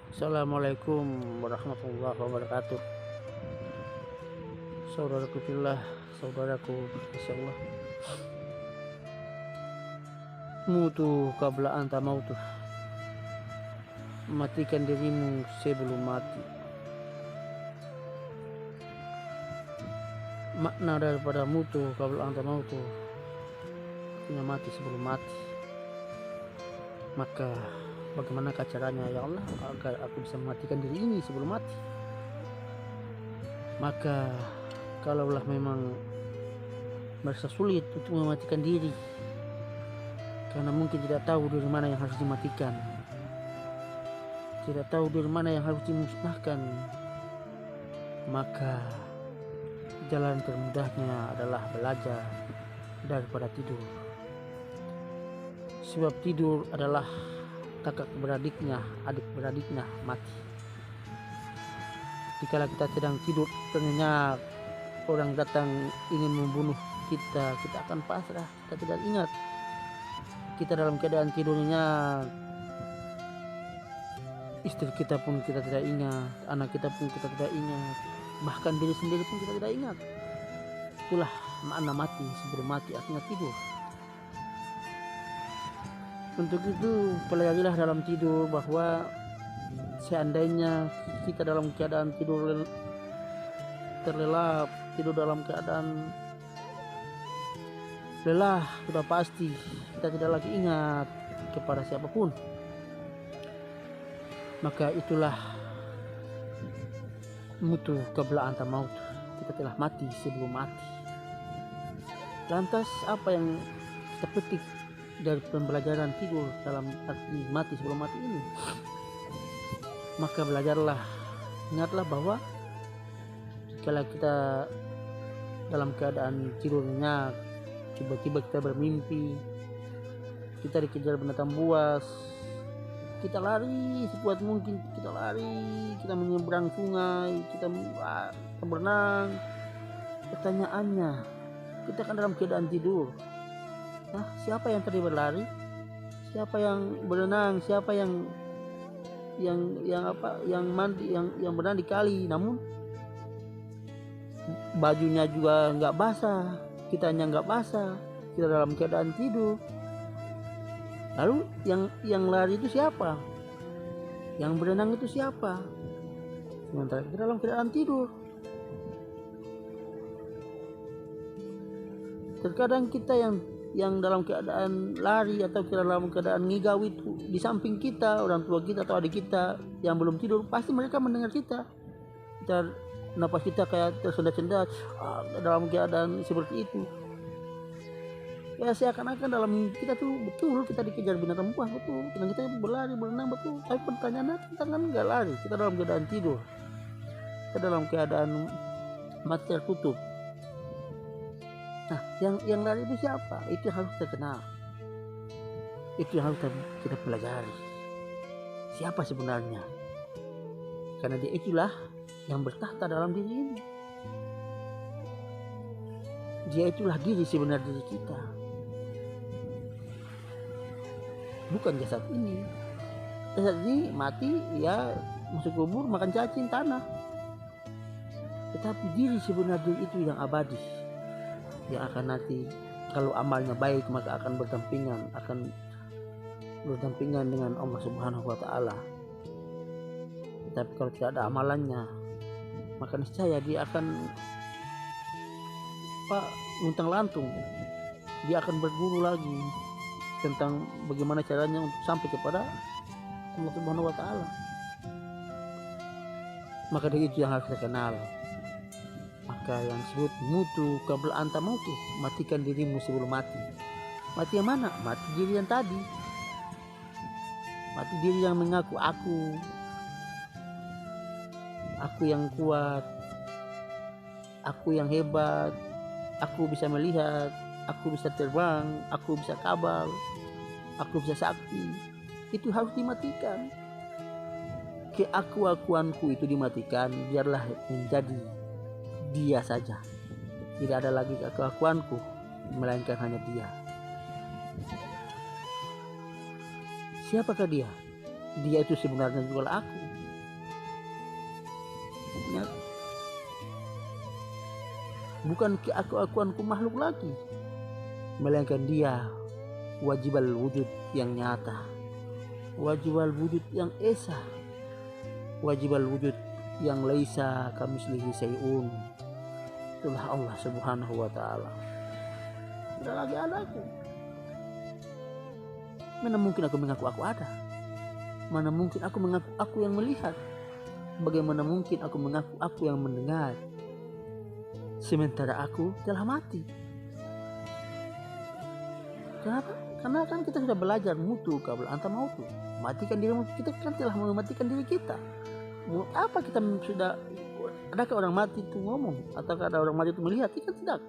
Assalamualaikum warahmatullahi wabarakatuh. Saudaraku fillah, saudaraku insyaallah. Mutu qabla anta mautu. Matikan dirimu sebelum mati. Makna daripada mutu qabla anta mautu, artinya mati sebelum mati. Maka bagaimanakah caranya ya Allah agar aku bisa mematikan diri ini sebelum mati? Maka kalaulah memang merasa sulit untuk mematikan diri karena mungkin tidak tahu dari mana yang harus dimatikan, tidak tahu dari mana yang harus dimusnahkan, maka jalan termudahnya adalah belajar daripada tidur. Sebab tidur adalah kakak beradiknya, adik beradiknya mati. Dikala kita sedang tidur, ternyata orang datang ingin membunuh kita, kita akan pasrah, kita tidak ingat. Kita dalam keadaan tidurnya, istri kita pun kita tidak ingat, anak kita pun kita tidak ingat, bahkan diri sendiri pun kita tidak ingat. Itulah makna mati sebelum mati, artinya tidur. Untuk itu pelajarilah dalam tidur bahwa seandainya kita dalam keadaan tidur terlelap, tidur dalam keadaan lelah, sudah pasti kita tidak lagi ingat kepada siapapun. Maka itulah mutu qabla anta maut, kita telah mati sebelum mati. Lantas apa yang kita petik dari pembelajaran tidur dalam arti mati sebelum mati ini? Maka belajarlah, ingatlah bahwa kalau kita dalam keadaan tidurnya, tiba-tiba kita bermimpi kita dikejar binatang buas, kita lari sekuat mungkin, kita lari, kita menyeberang sungai, kita berenang. Pertanyaannya, kita kan dalam keadaan tidur. Nah, siapa yang tadi berlari? Siapa yang berenang? Siapa yang mandi, yang berenang di kali? Namun bajunya juga nggak basah, kitanya nggak basah, kita dalam keadaan tidur. Lalu yang lari itu siapa? Yang berenang itu siapa? Sementara kita dalam keadaan tidur. Terkadang kita yang dalam keadaan lari atau kita dalam keadaan ngigau itu di samping kita, orang tua kita atau adik kita yang belum tidur, pasti mereka mendengar kita napas kita kayak tersendat-sendat dalam keadaan seperti itu. Ya seakan-akan dalam kita tuh betul kita dikejar binatang buas, betul kita berlari berenang, betul. Tapi pertanyaannya, kita kan nggak lari, kita dalam keadaan tidur, kita dalam keadaan mata tertutup. Nah, yang lari itu siapa? Itu yang harus kita kenal. Itu yang harus kita pelajari. Siapa sebenarnya? Karena dia itulah yang bertahta dalam diri ini. Dia itulah diri sebenarnya diri kita. Bukan jasad ini. Jasad ini mati, ya masuk kubur, makan cacing tanah. Tetapi diri sebenarnya diri itu yang abadi, yang akan nanti kalau amalnya baik maka akan berdampingan dengan Allah Subhanahu wa taala. Tapi kalau tidak ada amalannya, maka niscaya dia akan luntang lantung. Dia akan berburu lagi tentang bagaimana caranya untuk sampai kepada Allah Subhanahu wa taala. Maka dari itu yang harus kita kenal. Maka yang disebut mutu qabla anta mautu, matikan dirimu sebelum mati. Mati yang mana? Mati diri yang tadi. Mati diri yang mengaku aku yang kuat, aku yang hebat, aku bisa melihat, aku bisa terbang, aku bisa kabal, aku bisa sakti. Itu harus dimatikan. Keakuanku itu dimatikan, biarlah menjadi dia saja. Tidak ada lagi keakuanku, melainkan hanya dia. Siapakah dia? dia itu sebenarnya juga aku. Ingat, bukan keaku-akuanku makhluk lagi, melainkan dia wajibal wujud yang nyata, wajibal wujud yang esa, wajibal wujud yang laisa kamislihi syai'un. Itulah Allah Subhanahu wa ta'ala. Tidak lagi ada aku. Mana mungkin aku mengaku aku ada? Mana mungkin aku mengaku aku yang melihat? Bagaimana mungkin aku mengaku aku yang mendengar? Sementara aku telah mati. Kenapa? Karena kan kita sudah belajar mutu qabla anta mautu. Matikan dirimu, kita kan telah mematikan diri kita. Apa kita sudah, adakah orang mati itu ngomong? Ataukah ada orang mati itu melihat? Kita tidak.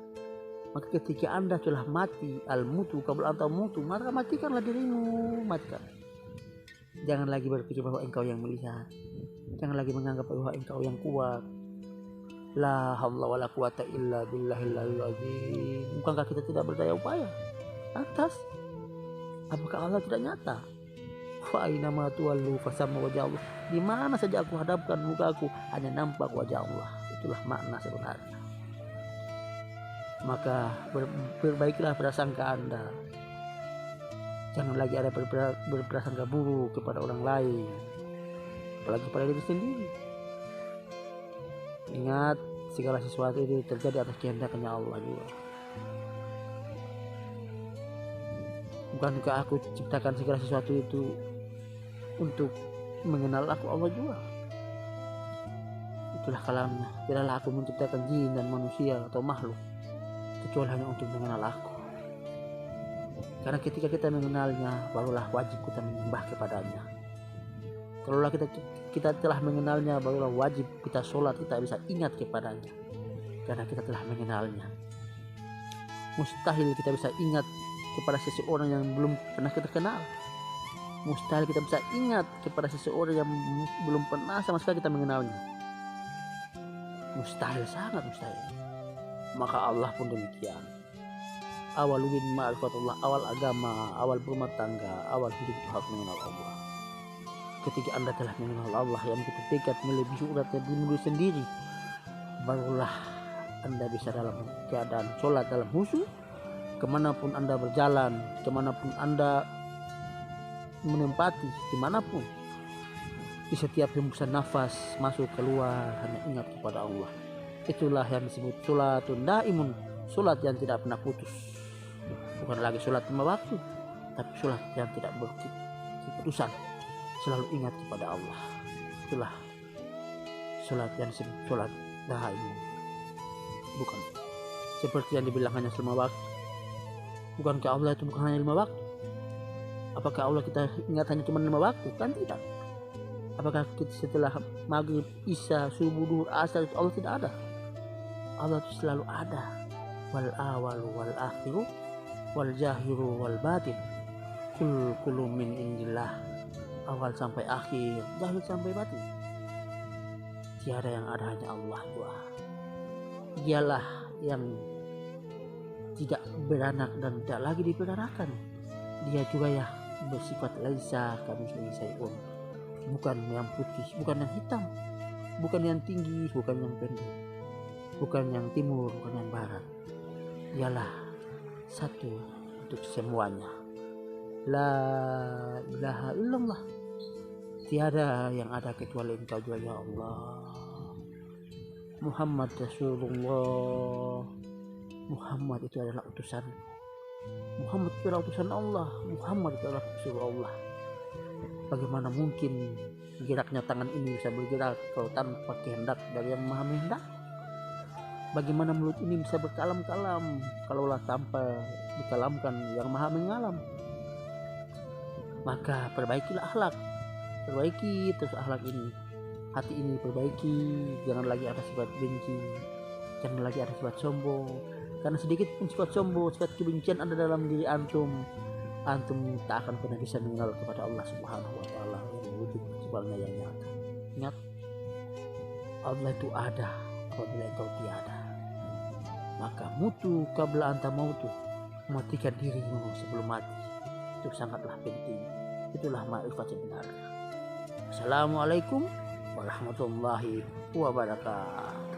Maka ketika anda telah mati, al-mutu qabla anta mautu, maka matikanlah dirimu, matikan. Jangan lagi berpikir bahwa engkau yang melihat. Jangan lagi menganggap bahwa engkau yang kuat. La haula wala quwata illa billahil azim. Bukankah kita tidak berdaya upaya? Atas, apakah Allah tidak nyata? Fa aina ma tuwallu fasamma wajah Allah. Di mana saja aku hadapkan muka aku, hanya nampak wajah Allah. Itulah makna sebenarnya. Maka perbaikilah prasangka anda. Jangan lagi ada berprasangka buruk kepada orang lain, apalagi pada diri sendiri. Ingat, segala sesuatu itu terjadi atas kehendaknya Allah juga. Bukankah aku ciptakan segala sesuatu itu untuk mengenal aku, Allah juga? Itulah kalamnya. Tidaklah aku menciptakan jin dan manusia atau makhluk kecuali hanya untuk mengenal aku. Karena ketika kita mengenalnya, barulah wajib kita menyembah kepadanya. Kalau kita telah mengenalnya, barulah wajib kita sholat, kita bisa ingat kepadanya. Karena kita telah mengenalnya. Mustahil kita bisa ingat kepada seseorang yang belum pernah kita kenal. Mustahil kita bisa ingat kepada seseorang yang belum pernah sama sekali kita mengenalnya. Mustahil, sangat mustahil. Maka Allah pun demikian. Awal bin ma'rifatullah, awal agama, awal berumah tangga, awal hidup itu harus mengenal Allah. Ketika anda telah mengenal Allah yang begitu dekat melebihi urat diri sendiri, barulah anda bisa dalam keadaan sholat dalam khusyuk. Kemanapun anda berjalan, kemanapun anda menempati, dimanapun, di setiap hembusan nafas masuk keluar, hanya ingat kepada Allah. Itulah yang disebut sholatun daimun, sholat yang tidak pernah putus. Bukan lagi sholat lima waktu, tapi sholat yang tidak berkeputusan, selalu ingat kepada Allah. Itulah sholat yang disebut sholat daimun. Bukan seperti yang dibilang hanya selama waktu. Bukankah Allah itu bukan hanya 5 waktu? Apakah Allah kita ingat hanya cuma 5 waktu? Kan tidak. Apakah kita setelah maghrib, isya, subuh, duhur, asar itu Allah tidak ada? Allah itu selalu ada. Wal awalu wal akhiru wal jahiru wal batin. Kullu min indillah. Awal sampai akhir, jahil sampai batin. Tiada yang ada, hanya Allah doa. Dialah yang tidak beranak dan tidak lagi diperanakan. Dia juga ya bersifat laisa kamitslihi syai'un. Bukan yang putih, bukan yang hitam, bukan yang tinggi, bukan yang pendek, bukan yang timur, bukan yang barat. Dialah satu untuk semuanya. La ilaha illallah. Tiada yang ada kecuali Engkau juga ya Allah. Muhammad Rasulullah. Muhammad itu adalah utusan. Muhammad itu adalah utusan Allah. Muhammad itu adalah utusan Allah. Bagaimana mungkin geraknya tangan ini bisa bergerak kalau tanpa kehendak dari yang maha menghendak? Bagaimana mulut ini bisa berkalam-kalam kalaulah tanpa dikalamkan yang maha mengalam? Maka perbaikilah akhlak. Perbaiki terus akhlak ini. Hati ini perbaiki. Jangan lagi ada sifat benci. Jangan lagi ada sifat sombong. Karena sedikit pun sifat sombong, sifat kebencian ada dalam diri antum, antum tak akan pernah bisa mengenal kepada Allah Subhanahu wa ta'ala yang wujud sebenarnya yang nyata. Ingat, Allah itu ada apabila engkau tiada. Maka mutu qabla anta mautu, matikan dirimu sebelum mati. Itu sangatlah penting. Itulah ma'rifat sebenarnya. Wassalamualaikum warahmatullahi wabarakatuh.